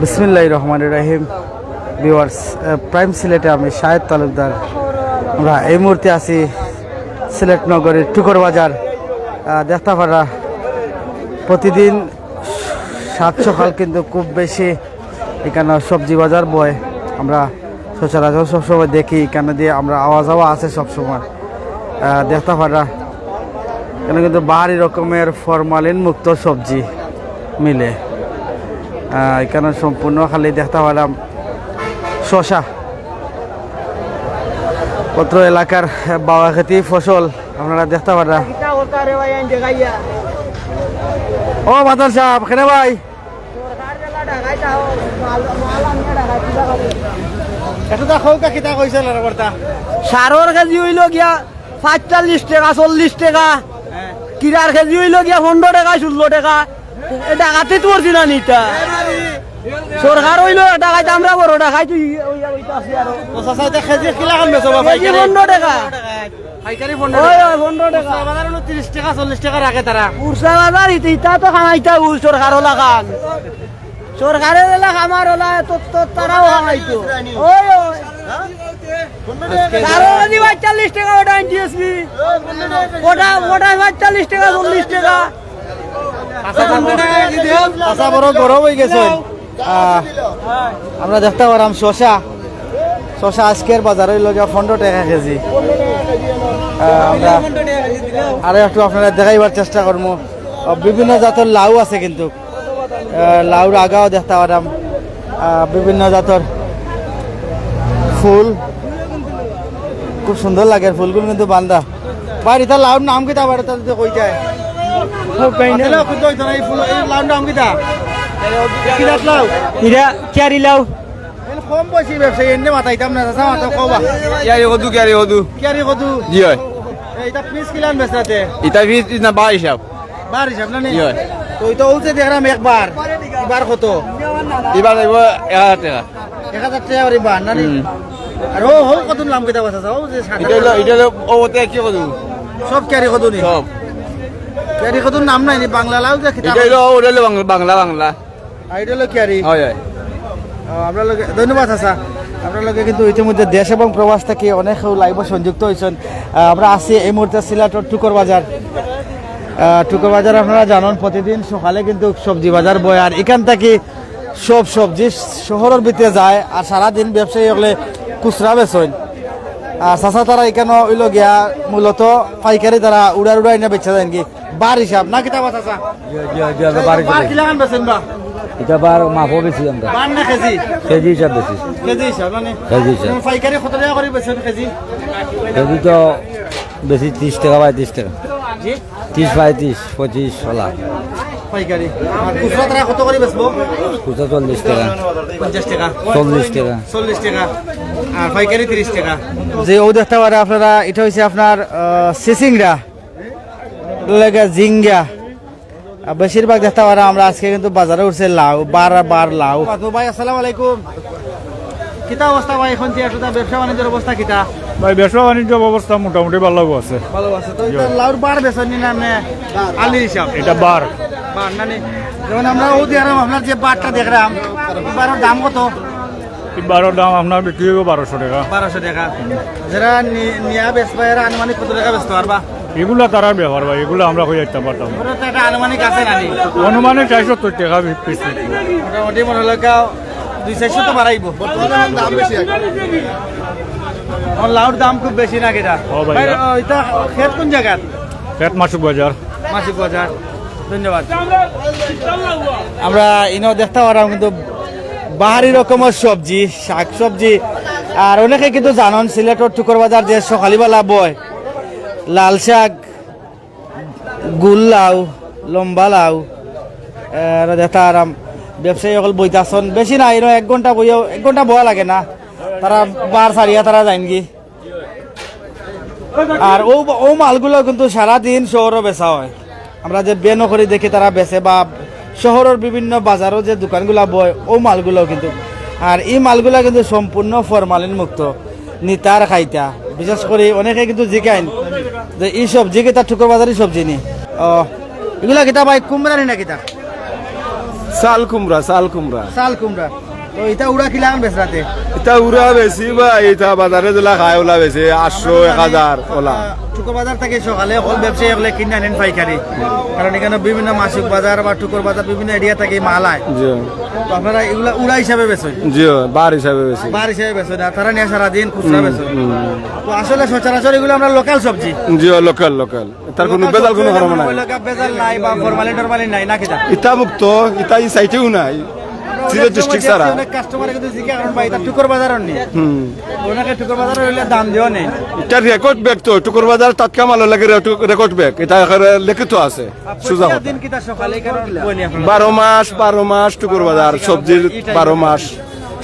বিসমিল্লাহির রহমানির রহিম। Viewers, prime সিলেটে আমি শাহেদ তালুকদার। আমরা এই মুহূর্তে আছি সিলেট নগরীর টুকর বাজার। দেখতে পারা প্রতিদিন সাত সকাল কিন্তু খুব বেশি এখানে সবজি বাজার বয়। আমরা সচরাচর সবসময় দেখি এখানে দিয়ে আমরা আওয়া যাওয়া আছে সবসময়। দেখতে পারা এখানে কিন্তু বাহারি রকমের ফরমালিন মুক্ত সবজি মিলে। এখানে সম্পূর্ণ খালি দেখতে পেলাম শশা, পত্র এলাকার বাবা খেতি ফসল আপনারা দেখতে পারা। ও বাদল সাহেব কেন ভাই সারর কেজি হইল গিয়া 45 টাকা 40 টাকা, কিরার কেজি হইল গিয়া 15 টাকা 16 টাকা। ডাকাতে তোরছি না নিতা সরকার হইলো ডাকাইতে আমরা বড় ডাকাই তুই 15 টাকা পাইকারি 15 টাকা 30 টাকা 40 টাকা রাখে তারা। উড়সা বাজার ইতা তো খামাইতা উল সরকার লাগান, সরকারের এলাকা আমার ওলা তো তারাও খামাইতো। ওই ওই কারো যদি 45 টাকা ওটা এনটিএসপি ওটা 45 টাকা 40 টাকা। আচ্ছা বড় গরম হয়ে গেছে। আমরা দেখতে পারাম শশা আজকের বাজারে লগা 15 টাকা কেজি। আমরা আরো একটু আপনারা দেখাইবার চেষ্টা করবো। বিভিন্ন জাতের লাউ আছে কিন্তু লাউর আগাও দেখতে পারাম। বিভিন্ন জাতের ফুল খুব সুন্দর লাগে, ফুলগুলো কিন্তু বান্ধা। বাড়ি তার লাউর নাম কিতা বাড়ি তার কই যায় কম বয়সী ব্যবসায়ী এনে মাথাইতাম না এটা পিস কিলান বেচাতে এটা ফিস না বার হিসাব বার হিসাব না নি তো এটা উলছে দেখলাম একবার এবার কত এবার লাগবে 1000 টাকা 1000 টাকা এবার না নি। আর ও হো কত নাম কিতা বেচা যাও যে এটা ওতে কি কত সব ক্যারি কত নি সব ক্যারি কত নাম নাই নি বাংলা লাউ যে কিতা এটা হলো বাংলা আইডল ক্যারি। হয় হয়। আপনার লগে ধন্যবাদ আচ্ছা। আপনার লগে কিন্তু ইতিমধ্যে দেশ এবং প্রবাস থেকে অনেক লাইভ সংযুক্ত হয়েছেন। আমরা আছি এই মুহূর্তে সিলেটের টুকর বাজার। টুকর বাজার আপনারা জানেন প্রতিদিন সকালে কিন্তু সবজি বাজার বয়। আর এখান থেকে সব সবজি শহরের ভিতরে যায় আর সারাদিন ব্যবসায়ী হলে খুচরা বেচেন। আর চাষা তারা এখানে হইল গিয়া মূলত পাইকারি তারা উড়াই না বেচা যায় কি বার হিসাব না কিতা কথা বেচেন বা এটা বার মাপও বেশি আমরা বার না কেজি কেজি হিসাব বেশি কেজি হিসাব মানে কেজি হিসাব পাইকারি কত টাকা করে বেচেন কেজি? কেজি তো বেশি 30 টাকা 35 টাকা 30 35 25 16 পাইকারি। আর খুচরা তারা কত করে বেচবো? খুচরা 40 টাকা 50 টাকা 40 টাকা 40 টাকা আর পাইকারি 30 টাকা। যে ও দেখতে পারে আপনারা এটা হচ্ছে আপনার সিসিংরা লেগা জিঙ্গা। বেশিরভাগ দেখতে পারা আমরা আজকে কিন্তু বাজারে উঠছে লাউ বার লাউ। ভাই আসসালামু আলাইকুম, কিতা অবস্থা ভাই এখন ব্যবসা বাণিজ্যের অবস্থা কিতা? ভাই ব্যবসা বাণিজ্য অবস্থা মোটামুটি ভালো আছে। ভালো আছে তো এটা লাউর বার বেচনি না আপনি আলি হিসাব? এটা বার না নি যেমন আমরা ও দিয়ারাম আপনার যে বারটা দেখলাম বারের দাম কত? বারোর দাম আপনার বিক্রি হবে 1200 টাকা 1200 টাকা। যারা নিয়া বেচবা এরা আনুমানিক কত টাকা বেচতে পারবা? এগুলা তারার ব্যবহার ভাই, এগুলো আমরা হয়ে যেতে পারতাম না। ওটা তো একটা আনুমানিক আছে নানি অনুমানে 470 টাকা পিস। মোটামুটি মনে হলো 200-400 তো বাড়াইব। দাম বেশি লাউর দাম খুব বেশি না কেটা? ভাই এটা ক্ষেত কোন জায়গার? পেট মাসুক বাজার। মাসিক বাজার। ধন্যবাদ। আমরা ইনো দেখতে পারাম কিন্তু বাহারি রকমের সবজি শাক সবজি। আর অনেকে কিন্তু জানন সিলেটের টুকর বাজার যে সকালবেলা বয় লাল শাক গুল লাউ লম্বা লাউ দেখতে আরাম ব্যবসায়ী সকল বইতাছন বেশি না এনো 1 ঘন্টা বইও 1 ঘন্টা বয়া লাগে না তারা বার সারিয়া তারা যায়ন কি। আর ও মালগুলো কিন্তু সারাদিন শহরও বেচা হয়। আমরা যে বেনো করে দেখি তারা বেচে বা শহরের বিভিন্ন বাজারও যে দোকানগুলা বয় ও মালগুলো কিন্তু। আর এই মালগুলা কিন্তু সম্পূর্ণ ফরমালিন মুক্ত নিতার খাইতা। বিশেষ করে অনেকে কিন্তু জিজ্ঞাইন যে এই সবজি কিতা টুকর বাজারি সবজি নি এগুলা কিতা ভাই কুমড়ানি না কিতা? চাল কুমড়া চাল কুমড়া চাল কুমড়া তো এটা উড়া কিলা আন বেচরাতে এটা উড়া বেশি বা এটা বাজারে দিলা খায় ওলা বেশি 800 1000 ওলা টুকুর বাজার থেকে সকালে হল ব্যবসায়ী হলে কিনে আনেন পাইকারি কারণ এখানে বিভিন্ন মাসিক বাজার বা টুকুর বাজার বিভিন্ন এরিয়া থেকে মাল আয় জি তো আপনারা এগুলা উড়া হিসাবে বেচেন জি বার হিসাবে বেশি বার হিসাবে বেচেন না তারা নিয়ে সারাদিন খুচরা বেচেন তো আসলে সচরাচর এগুলো আমরা লোকাল সবজি জি লোকাল লোকাল তার কোনো বেজাল কোনো হারাম নাই বেজাল নাই বা ফরমালিন টরমালিন নাই না কিনা ইটা মুক্ত ইটা এই সাইটেও নাই সিলেট ডিস্ট্রিক্ট সারা অনেক কাস্টমার কিন্তু জিজ্ঞাসা করেন ভাই এটা টুকুর বাজার নেই ওনাকে টুকুর বাজার হইলে দাম দিও নেই এটা রেকর্ড ব্যাগ তো টুকুর বাজার টাটকা মাল লাগে রেকর্ড ব্যাগ এটা লিখিত আছে সুজা কথা দিন কিটা সকালে কারণ বলি আপনারা 12 মাস টুকুর বাজার সবজির 12 মাস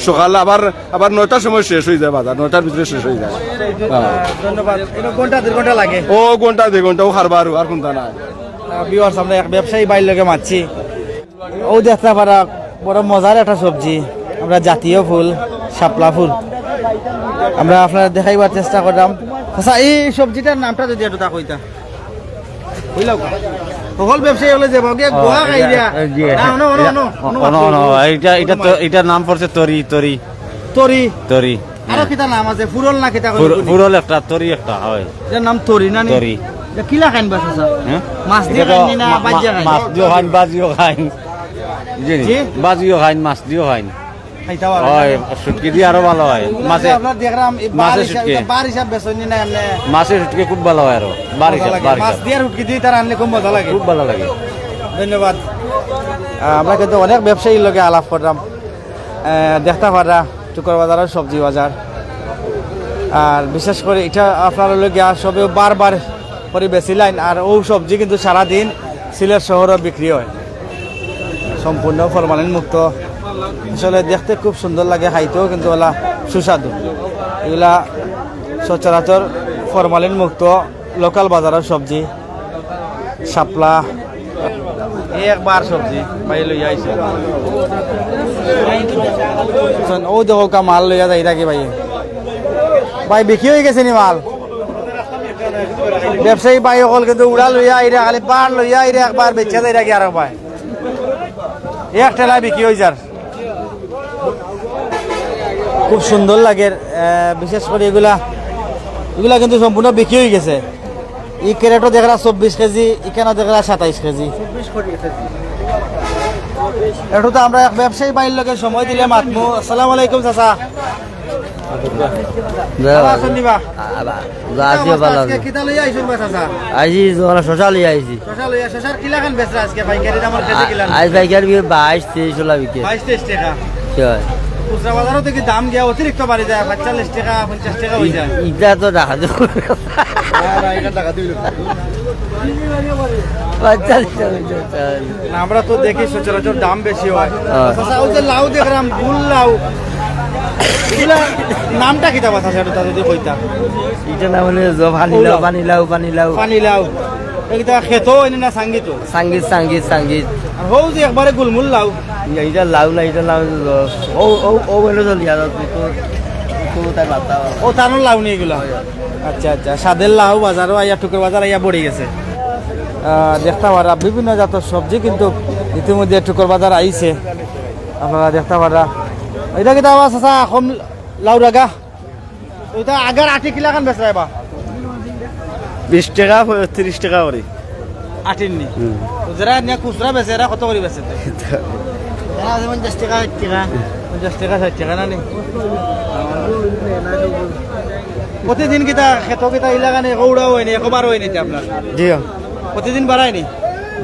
সকালে আবার 9টার সময় শেষ হয়ে যায় বাজার 9টার ভিতরে শেষ হয়ে যায় ধন্যবাদ এটা ঘন্টা 2 ঘন্টা লাগে ও ঘন্টা 2 ঘন্টা ও হারবার আর কোনটা নাই ভিউয়ার্স আমরা এক ব্যবসায়ী বাইর লগে মারছি ও দেখতে পারা বড় মজার একটা সবজি আমরা জাতীয় ফুল শাপলা ফুল আমরা আপনার দেখাইবার চেষ্টা করলাম আচ্ছা এই সবজিটার নামটা যদি একটু তা কইতা কইলাও সকল ব্যবসায়ী হলে যে বগে গোয়া খাই দিয়া এটার নাম পড়ছে তরি তরি তরি তরি আরো কিটা নাম আছে ফুরল না কিটা পুরল একটা তরি একটা হয় এর নাম তরি না নি তরি এটা কিলা খাইন বাস আছে হ্যাঁ মাছ দিয়ে খাইনি না বাজিয়া খাইন মাছ দিও খাইন বাজিও খাইন বুঝলি জি? বাজিও খাইন মাছ দিও খাইন খাইতা পারো হয় শুটকি দিয়ে আরো ভালো হয় মাছে আপনার দেখলাম মাছের শুটকি। বার হিসাব বেচনি না এমনি মাছের শুটকি খুব ভালো হয় আরো বারিশ মজা লাগে। বারিশ মাছ দিয়ে রুটকি দিয়ে তারা আনলে খুব মজা লাগে খুব ভালো লাগে ধন্যবাদ আমরা কিন্তু অনেক ব্যবসায়ীর লগে আলাপ করলাম দেখতে পারা টুকর বাজারের সবজি বাজার আর বিশেষ করে এটা আপনার লগে সবে বারবার করে বেশি লাইন আর ও সবজি কিন্তু সারাদিন সিলেট শহরে বিক্রি হয় সম্পূর্ণ ফরমালিন মুক্ত আসলে দেখতে খুব সুন্দর লাগে খাইতেও কিন্তু ওলা সুস্বাদু এগুলা সচরাচর ফরমালিন মুক্ত লোকাল বাজারের সবজি শাপলা একবার সবজি ভাই লইয়া আইছে ও দেখো কা মাল লইয়া যাই থাকি ভাই ভাই বিক্রি হয়ে গেছে নি মাল ব্যবসায়ী ভাই অকল কিন্তু উড়া লইয়া আইরা খালি পার লইয়া আইরা একবার বেচা যাই থাকি আর ভাই এক ঠেলায় বিক্রি হয়ে যার খুব সুন্দর লাগে বিশেষ করে এগুলা কিন্তু সম্পূর্ণ বিক্রি হয়ে গেছে এই ক্যারেটও দেখরা 24 কেজি এখানে দেখরা 27 কেজি এটা তো আমরা এক ব্যবসায়ী বাইর লোকে সময় দিলে মাতমু আসসালামু আলাইকুম চাচা ভালো আছেন নিবা আজকে কিতা লইয়া আইছুন বা চাচা আইজি জোলা শশা লই আইছি শশা লইয়া শশার কিলা খান বেচরা আজকে পাইকারি দামের কেজি কিলা আজ ভাইকার বি 22 23 ওলা বিকে 22 টাকা কি হয় খুচরা বাজারও থেকে দাম গিয়া অতিরিক্ত বাড়ি যায় 45 টাকা 50 টাকা হয়ে যায় ইটা তো দেখা দো এটা টাকা দিল 45 টাকা না আমরা তো দেখি সচরাচর দাম বেশি হয় চাচা ওই যে লাউ দেখলাম গুল লাউ এগুলা নামটা কিতা কথা সেটা যদি কইতা ইটা না মানে পানি লাউ পানি লাউ এটা খেতো এনে না সাঙ্গিতো সঙ্গীত আর হৌ যে একবারে গুলমুল লাউ ইটা লাউ না ইটা লাউ ও বলে চলি আর তো তাই বাতা ও তানোর লাউ নিয়ে এগুলা আচ্ছা আচ্ছা সাদের লাউ বাজারও আইয়া টুকুর বাজার আইয়া পড়ে গেছে দেখতে পারা বিভিন্ন জাতের সবজি কিন্তু ইতিমধ্যে টুকুর বাজার আইছে আপনারা দেখতে পারা এটা কি দাম আছে এখন লাউ রাগা ওইটা আগার 8 কিলো খান বেচরা বা 20 টাকা 30 টাকা করে 8 নি যারা নিয়া খুচরা বেচে এরা কত করে বেচে এরা 50 টাকা 50 টাকা 60 টাকা না নি প্রতিদিন কিতা খেত কিতা ইলাকানে গৌড়া হয়নি একবার হয়নি আপনার জি প্রতিদিন বাড়ায়নি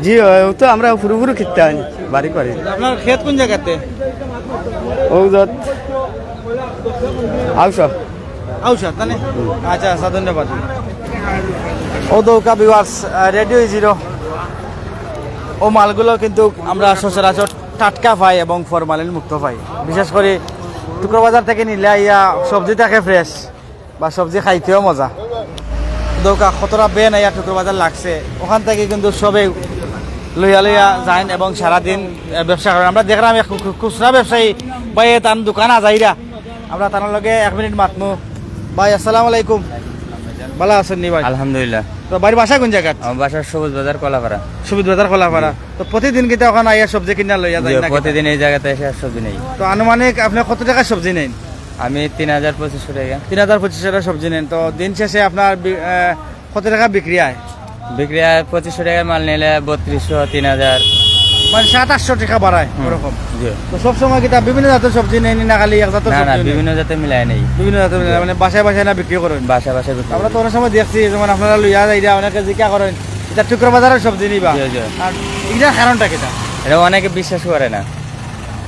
জি তো আমরা ফুরু খেতে আনি বাড়ি করে আপনার ক্ষেত কোন জায়গাতে ও যত আউসা আউসাদ তানে আচ্ছা আচ্ছা ধন্যবাদ ও দৌকা ভিউয়ার্স রেডিও জিরো ও মালগুলো কিন্তু আমরা সচরাচর টাটকা পাই এবং ফরমালিন মুক্ত পাই বিশেষ করে টুকরো বাজার থেকে নিলে ইয়া সবজি থাকে ফ্রেশ বা সবজি খাইতেও মজা দৌকা কতটা বেন ইয়া টুকরো বাজার লাগছে ওখান থেকে কিন্তু সবে লইয়া যাইন এবং সারাদিন ব্যবসা করেন আমরা দেখলাম খুচরা ব্যবসায়ী ভাই তার দোকান আজাইরা আমরা তার লগে 1 মিনিট মাতমু ভাই আসসালামু আলাইকুম ভালো আছেন নি ভাই? আলহামদুলিল্লাহ। তো বাড়ির বাসা কোন জায়গা? আমার বাসার সবুজ বাজার কলাপাড়া। সুবিধ বাজার খোলাপাড়া। তো প্রতিদিন কিন্তু ওখানে আইয়া সবজি কিনা লইয়া যায় না? প্রতিদিন এই জায়গাতে এসে আর সবজি নেই। তো আনুমানিক আপনি কত টাকা সবজি নেন? আমি 3,025 টাকা 3,025 টাকা সবজি নেন। তো দিন শেষে আপনার কত টাকা বিক্রি হয়? বিক্রি হয় 2500 টাকার মাল নিলে 3200 3000। মানে 700-800 টাকা বাড়ায় ওরকম। জি। তো সবসময় কি তা বিভিন্ন জাতের সবজি নেই না খালি এক জাতের না না, সবজি নেন? বিভিন্ন জাতের মিলাই নেই। বিভিন্ন জাতের নেই, মানে বাসায় বাসায় না বিক্রি করেন? বাসা বাসা বিক্রি আমরা করি। তো অনেক সময় দেখছি যেমন আপনারা লইয়া যাই অনেকে জিজ্ঞা করেন এটা টুকরো বাজারের সবজি নিবা, জি, জি। আর এটার কারণটা কিটা? এটা অনেকে বিশ্বাস করে না,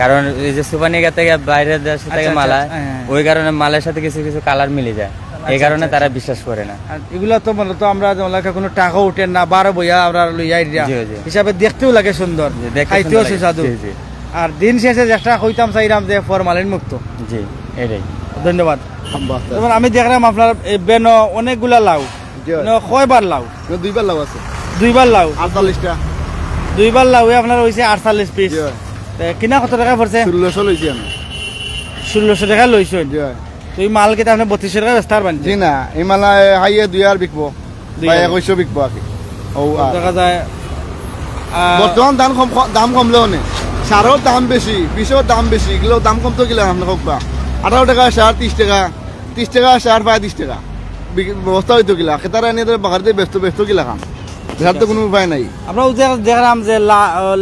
কারণ এই যে সুপানিগা থেকে বাইরের দেশ থেকে আচ্ছা, মাল হয়, হ্যাঁ। ওই কারণে মালের সাথে কিছু কিছু কালার মিলে যায়, এই কারণে তারা বিশ্বাস করে না। আর এগুলো তো মূলত আমরা যেমন কোনো টাকা উঠেন না, বারো বইয়া আমরা লইয়া দিয়া জি, জি। হিসাবে দেখতেও লাগে সুন্দর, জি, দেখতে খাইতেও সুন্দর লাগে। সুস্বাদু। জি, জি। আর দিন শেষে চেষ্টা কইতাম চাইলাম যে ফরমালিন মুক্ত। জি, এটাই। ধন্যবাদ। যেমন আমি দেখলাম আপনার এই বেন অনেকগুলা লাউ, কয়বার লাউ? 2বার লাভ আছে, দুইবার লাউ, 48টা। দুইবার লাউ আপনার হয়েছে 48 পিস। কিনা কত টাকা পড়ছে? 1600 লইছি আমি। 1600 টাকা লইছেন। জি তুই মাল কেটে আপনি 3200 টাকা বেচতে পারবেন? জি না, এই মালা হাইয়ে 2 আর বিকবো, 2 বা আর। 2100 বিকবো আর কি। ও আর দেখা যায় বর্তমান দাম কমলেও নেই, সারও দাম বেশি, বিষও দাম বেশি, এগুলো দাম কম তো গেলে আপনি হোক বা 18 টাকা সার, 30 টাকা, 30 টাকা সার, 30 টাকা ব্যবস্থা হইতো গিলা খেতারা এনে বাগার দিয়ে ব্যস্ত গিলা খান, দেখার তো কোনো উপায় নাই। আমরা দেখলাম যে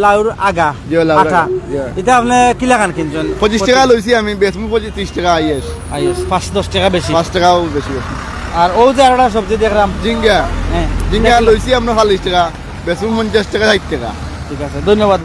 লাউর আগা জি, লাউর আঠা, আগা, জি। এটা আপনি কি লাগান কিনছেন? 25 টাকা লইছি আমি, বেচমু 30 টাকা আইয়েস, 5-10 টাকা বেশি। 5 টাকাও বেশি বেশি। আর ও যে আরেকটা সবজি দেখলাম, জিঙ্গা হ্যাঁ, জিঙ্গা লইছি আমরা 40 টাকা, বেচমু 50 টাকা, 60 টাকা। ঠিক আছে, ধন্যবাদ।